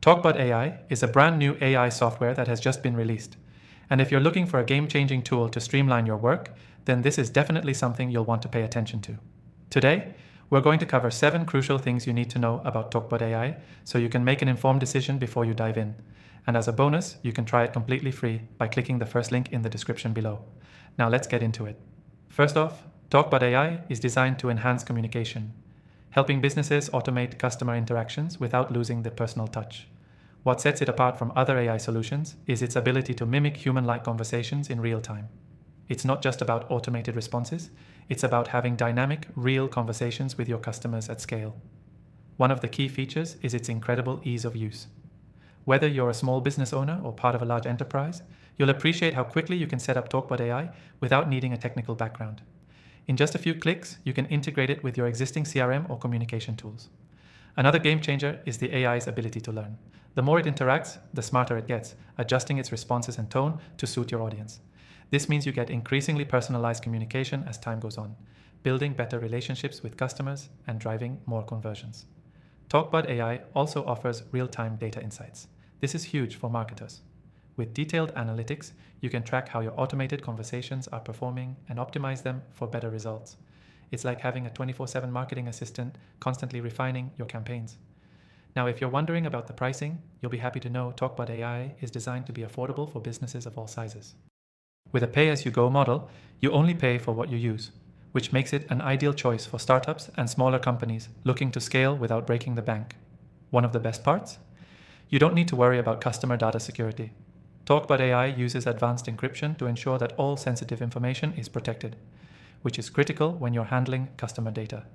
TalkBud AI is a brand new AI software that has just been released. And if you're looking for a game-changing tool to streamline your work, then this is definitely something you'll want to pay attention to. Today, we're going to cover 7 crucial things you need to know about TalkBud AI so you can make an informed decision before you dive in. And as a bonus, you can try it completely free by clicking the first link in the description below. Now let's get into it. First off, TalkBud AI is designed to enhance communication, helping businesses automate customer interactions without losing the personal touch. What sets it apart from other AI solutions is its ability to mimic human-like conversations in real time. It's not just about automated responses, it's about having dynamic, real conversations with your customers at scale. One of the key features is its incredible ease of use. Whether you're a small business owner or part of a large enterprise, you'll appreciate how quickly you can set up TalkBud AI without needing a technical background. In just a few clicks, you can integrate it with your existing CRM or communication tools. Another game changer is the AI's ability to learn. The more it interacts, the smarter it gets, adjusting its responses and tone to suit your audience. This means you get increasingly personalized communication as time goes on, building better relationships with customers and driving more conversions. TalkBud AI also offers real-time data insights. This is huge for marketers. With detailed analytics, you can track how your automated conversations are performing and optimize them for better results. It's like having a 24/7 marketing assistant constantly refining your campaigns. Now, if you're wondering about the pricing, you'll be happy to know TalkBud AI is designed to be affordable for businesses of all sizes. With a pay-as-you-go model, you only pay for what you use, which makes it an ideal choice for startups and smaller companies looking to scale without breaking the bank. One of the best parts? You don't need to worry about customer data security. TalkBud AI uses advanced encryption to ensure that all sensitive information is protected, which is critical when you're handling customer data.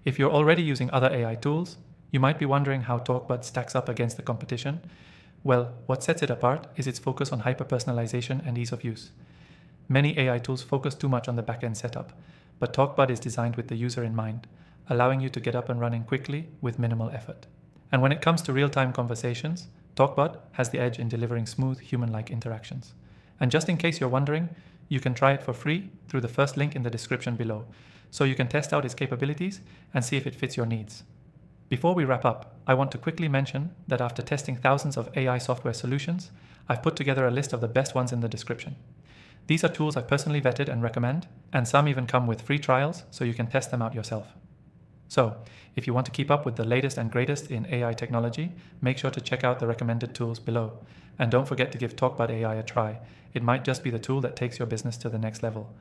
If you're already using other AI tools, you might be wondering how TalkBud stacks up against the competition. Well, what sets it apart is its focus on hyper-personalization and ease of use. Many AI tools focus too much on the back-end setup, but TalkBud is designed with the user in mind, allowing you to get up and running quickly with minimal effort. And when it comes to real-time conversations, TalkBud has the edge in delivering smooth, human-like interactions. And just in case you're wondering, you can try it for free through the first link in the description below, so you can test out its capabilities and see if it fits your needs. Before we wrap up, I want to quickly mention that after testing thousands of AI software solutions, I've put together a list of the best ones in the description. These are tools I've personally vetted and recommend, and some even come with free trials so you can test them out yourself. So, if you want to keep up with the latest and greatest in AI technology, make sure to check out the recommended tools below. And don't forget to give TalkBud AI a try. It might just be the tool that takes your business to the next level.